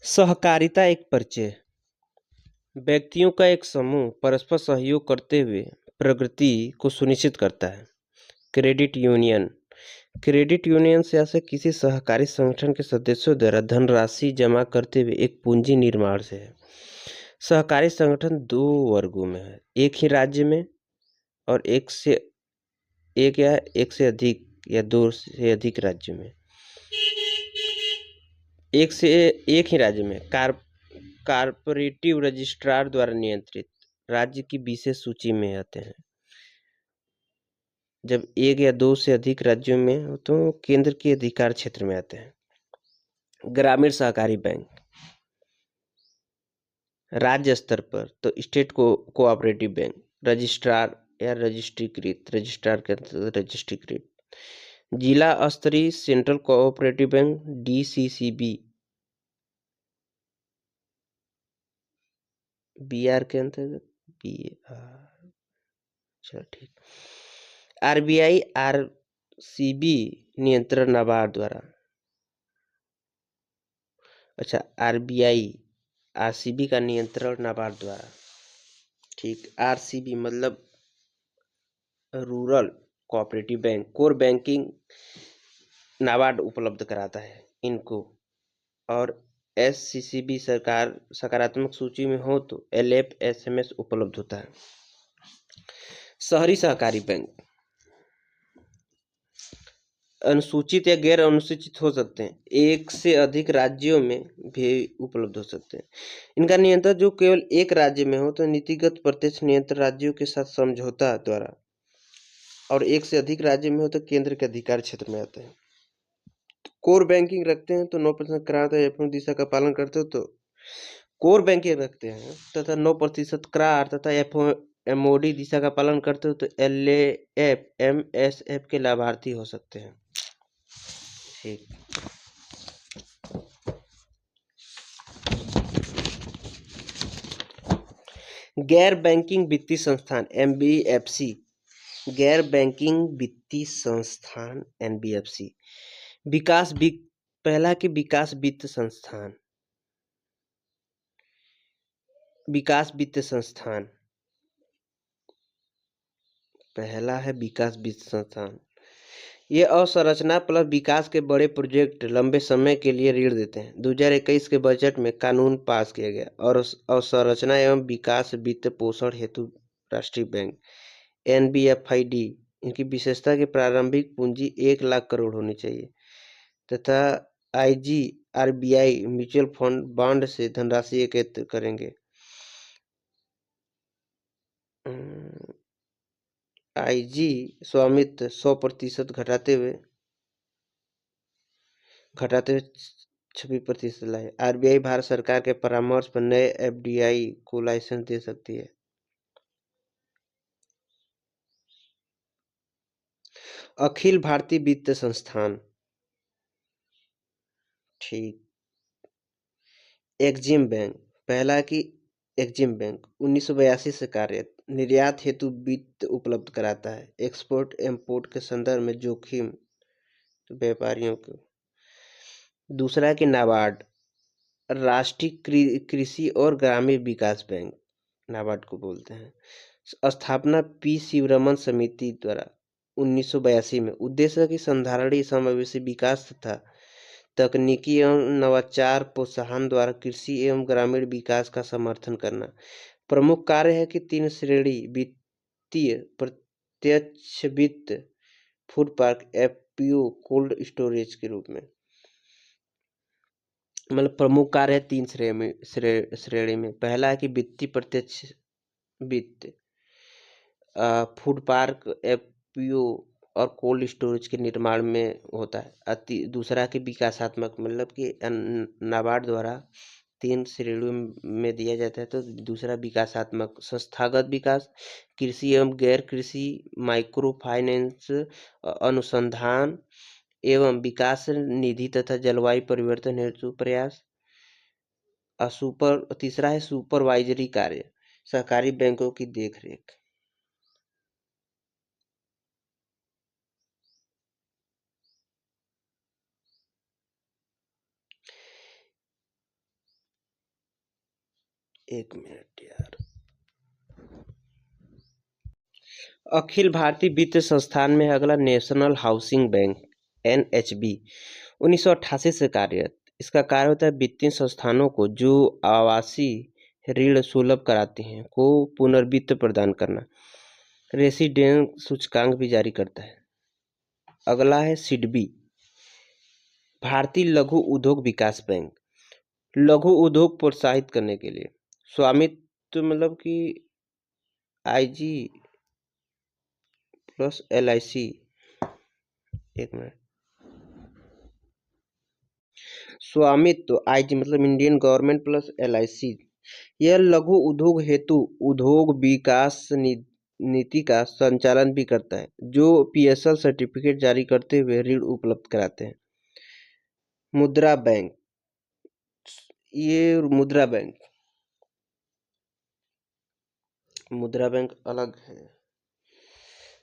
सहकारिता एक परिचय व्यक्तियों का एक समूह परस्पर सहयोग करते हुए प्रगति को सुनिश्चित करता है। क्रेडिट यूनियन क्रेडिट यूनियन से ऐसे किसी सहकारी संगठन के सदस्यों द्वारा धनराशि जमा करते हुए एक पूंजी निर्माण से है। सहकारी संगठन दो वर्गों में है, एक ही राज्य में और एक से अधिक या दो से अधिक राज्यों में। एक ही राज्य में कारपोरेटिव रजिस्ट्रार द्वारा नियंत्रित राज्य की विशेष सूची में आते हैं। जब एक या दो से अधिक राज्यों में हो तो केंद्र के अधिकार क्षेत्र में आते हैं। ग्रामीण सहकारी बैंक राज्य स्तर पर तो स्टेट कोऑपरेटिव बैंक रजिस्ट्रार या रजिस्ट्रार के अंतर्गत रजिस्ट्रीकृत। जिला स्तरीय central cooperative bank DCCB BR के अंतर्गत BR। चलो ठीक। RBI RCB नियंत्रण नाबार्ड द्वारा। अच्छा, RBI RCB का नियंत्रण नाबार्ड द्वारा। ठीक। RCB मतलब rural cooperative bank, core banking NABARD उपलब्ध कराता है इनको। और SCCB सरकार सकारात्मक सूची में हो तो LFSMS उपलब्ध होता है। शहरी सहकारी बैंक अनुसूचित या गैर अनुसूचित हो सकते हैं, एक से अधिक राज्यों में भी उपलब्ध हो सकते हैं। इनका नियंत्रण जो केवल एक राज्य में हो तो नीतिगत प्रत्यक्ष नियंत्रण राज्यों के साथ समझौता द्वारा, और एक से अधिक राज्य में हो तो केंद्र के अधिकार क्षेत्र में आते हैं। कोर बैंकिंग रखते हैं तो 9% करार तथा दिशा का पालन करते हो तो कोर बैंकिंग रखते हैं तथा 9% करार तथा MOD दिशा का पालन करते हो तो LAF MSF के लाभार्थी हो सकते हैं। ठीक। गैर बैंकिंग वित्तीय संस्थान NBFC गैर बैंकिंग वित्तीय संस्थान NBFC पहला कि विकास वित्त संस्थान पहला है विकास वित्त संस्थान। ये अवसंरचना प्लस विकास के बड़े प्रोजेक्ट लंबे समय के लिए ऋण देते हैं। 2021 के बजट में कानून पास किया गया और अवसंरचना एवं विकास वित्त पोषण हेतु राष्ट्रीय बैंक NBFID इनकी विशेषता की प्रारंभिक पूंजी 1 लाख करोड़ होनी चाहिए तथा RBI म्यूचुअल फंड बॉन्ड से धनराशि एकत्र करेंगे। IG स्वामित्व 100% घटाते हुए 26% लाए। RBI भारत सरकार के परामर्श पर नए FDI को लाइसेंस दे सकती है। अखिल भारतीय वित्त संस्थान ठीक। एक्जिम बैंक पहला की एक्जिम बैंक 1982 से कार्यरत, निर्यात हेतु वित्त उपलब्ध कराता है। एक्सपोर्ट इम्पोर्ट के संदर्भ में जोखिम तो व्यापारियों को। दूसरा कि नाबार्ड राष्ट्रीय कृषि और ग्रामीण विकास बैंक नाबार्ड को बोलते हैं। स्थापना P शिवरमन समिति द्वारा 1982 में। उद्देश्य की संधारणीय समावेशी विकास तथा तकनीकी एवं नवाचार प्रोत्साहन द्वारा कृषि एवं ग्रामीण विकास का समर्थन करना। प्रमुख कार्य है कि 3 श्रेणी वित्तीय प्रत्यक्ष वित्त food park FPO cold storage के रूप में। मतलब प्रमुख कार्य है 3 श्रेणी में। पहला है कि वित्तीय प्रत्यक्ष वित्त फूड पार्क FPO और कोल्ड स्टोरेज के निर्माण में होता है। दूसरा कि विकासात्मक मतलब कि नाबार्ड द्वारा 3 श्रेणियों में दिया जाता है। तो दूसरा विकासात्मक संस्थागत विकास, कृषि एवं गैर कृषि, माइक्रो फाइनेंस, अनुसंधान एवं विकास निधि तथा जलवायु परिवर्तन हेतु प्रयास। तीसरा है सुपरवाइजरी कार्य, सहकारी बैंकों की देखरेख। एक मिनट यार। अखिल भारतीय वित्त संस्थान में अगला नेशनल हाउसिंग बैंक NHB 1988 से कार्यरत। इसका कार्य होता है वित्तीय संस्थानों को जो आवासीय ऋण सुलभ कराते हैं को पुनर्वित्त प्रदान करना। रेसिडेंस सूचकांक भी जारी करता है। अगला है सिडबी भारतीय लघु उद्योग विकास बैंक। लघु उद्योग प्रोत्साहित करने के लिए स्वामित्व मतलब कि IG प्लस LIC, एक मिनट, स्वामित्व IG मतलब इंडियन गवर्नमेंट प्लस LIC, यह लघु उद्योग हेतु उद्योग विकास नीति का संचालन भी करता है जो PSL सर्टिफिकेट जारी करते हुए ऋण उपलब्ध कराते हैं। मुद्रा बैंक, ये मुद्रा बैंक अलग है।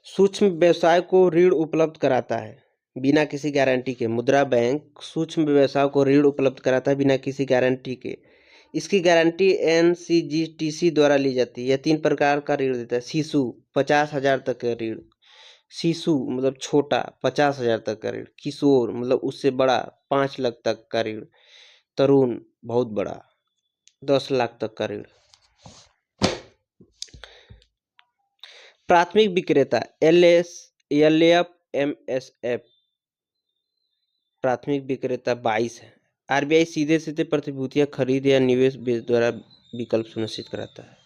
सूक्ष्म व्यवसाय को ऋण उपलब्ध कराता है बिना किसी गारंटी के। मुद्रा बैंक सूक्ष्म व्यवसाय को ऋण उपलब्ध कराता है बिना किसी गारंटी के। इसकी गारंटी NCGTC द्वारा ली जाती है। यह 3 प्रकार का ऋण देता है। शिशु 50,000 तक का ऋण, शिशु मतलब छोटा 50,000 तक का ऋण, किशोर मतलब उससे बड़ा 5 लाख तक का ऋण, तरुण बहुत बड़ा 10 लाख तक का ऋण। प्राथमिक विक्रेता LF MSF प्राथमिक विक्रेता 22 है। RBI सीधे सीधे प्रतिभूतियां खरीद या निवेश द्वारा विकल्प सुनिश्चित कराता है।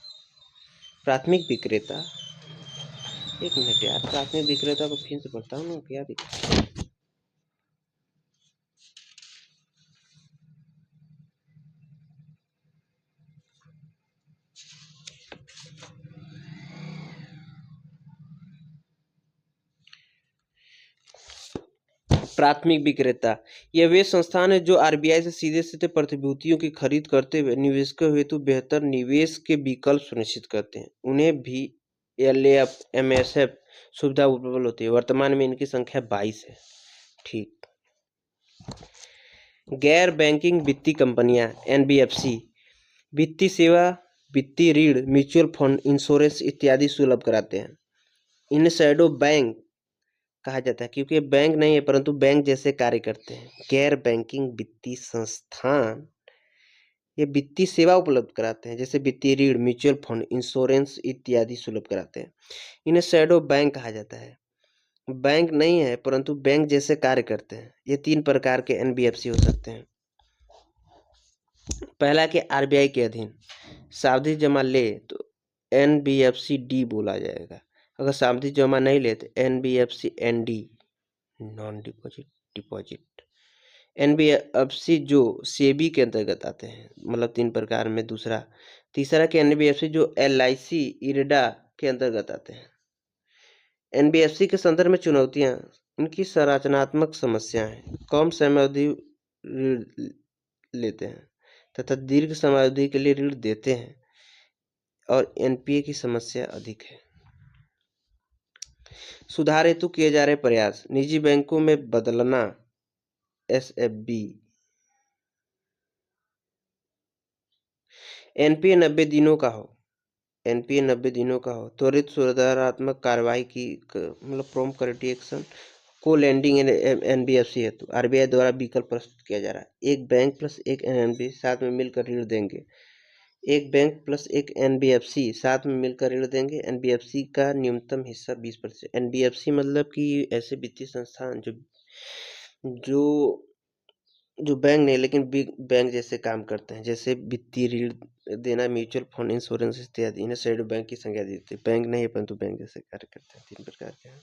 प्राथमिक विक्रेता, एक मिनट यार, प्राथमिक विक्रेता को फिर से पढ़ता हूँ ना, क्या दिक्कत। प्राथमिक विक्रेता ये वे संस्थान है जो RBI से सीधे सीधे प्रतिभूतियों की खरीद करते हुए निवेशकों हेतु बेहतर निवेश के विकल्प सुनिश्चित करते हैं। उन्हें भी LF MSF सुविधा उपलब्ध होती है। वर्तमान में इनकी संख्या 22 है। ठीक। गैर बैंकिंग वित्तीय कंपनियां NBFC वित्तीय सेवा, वित्तीय ऋण, म्यूचुअल फंड, इंश्योरेंस इत्यादि सुलभ कराते हैं। इन्हें शैडो बैंक कहा जाता है क्योंकि ये बैंक नहीं है परंतु बैंक जैसे कार्य करते हैं। गैर बैंकिंग वित्तीय संस्थान ये वित्तीय सेवा उपलब्ध कराते हैं जैसे वित्तीय ऋण, म्यूचुअल फंड, इंश्योरेंस इत्यादि सुलभ कराते हैं। इन्हें शैडो बैंक कहा जाता है। बैंक नहीं है परंतु बैंक जैसे कार्य करते हैं। ये 3 प्रकार के NBFC हो सकते हैं। पहला कि RBI के अधीन सावधि जमा ले तो NBFC-D बोला जाएगा। अगर सावधि जमा नहीं ले तो NBFC-ND नॉन डिपॉजिट। NBFC जो सेबी के अंतर्गत आते हैं मतलब 3 प्रकार में। तीसरा कि NBFC जो LIC IRDA के अंतर्गत आते हैं। NBFC के संदर्भ में चुनौतियां, इनकी संरचनात्मक समस्याएं, कम समयावधि ऋण लेते हैं तथा दीर्घ समयावधि के लिए ऋण देते हैं और NPA की समस्या अधिक है। सुधार हेतु किए जा रहे प्रयास, निजी बैंकों में बदलना SFB, NPA 90 दिनों का हो, NPA 90 दिनों का हो, त्वरित सुधारात्मक कार्रवाई की मतलब प्रॉम्प्ट करेक्टिव एक्शन। को लैंडिंग NBFC हेतु RBI द्वारा विकल्प प्रस्तुत किया जा रहा है। एक बैंक प्लस एक NBFC साथ में मिलकर ऋण देंगे। एक बैंक प्लस एक NBFC साथ में मिलकर ऋण देंगे। NBFC का न्यूनतम हिस्सा 20%। NBFC मतलब कि ऐसे वित्तीय संस्थान जो जो बैंक नहीं लेकिन बिग बैंक जैसे काम करते हैं जैसे वित्तीय ऋण देना, म्यूचुअल फंड, इंश्योरेंस इत्यादि। इन्हें शैडो बैंक की संज्ञा दी जाती है। बैंक नहीं है परंतु बैंक जैसे कार्य करते हैं। 3 प्रकार के हैं।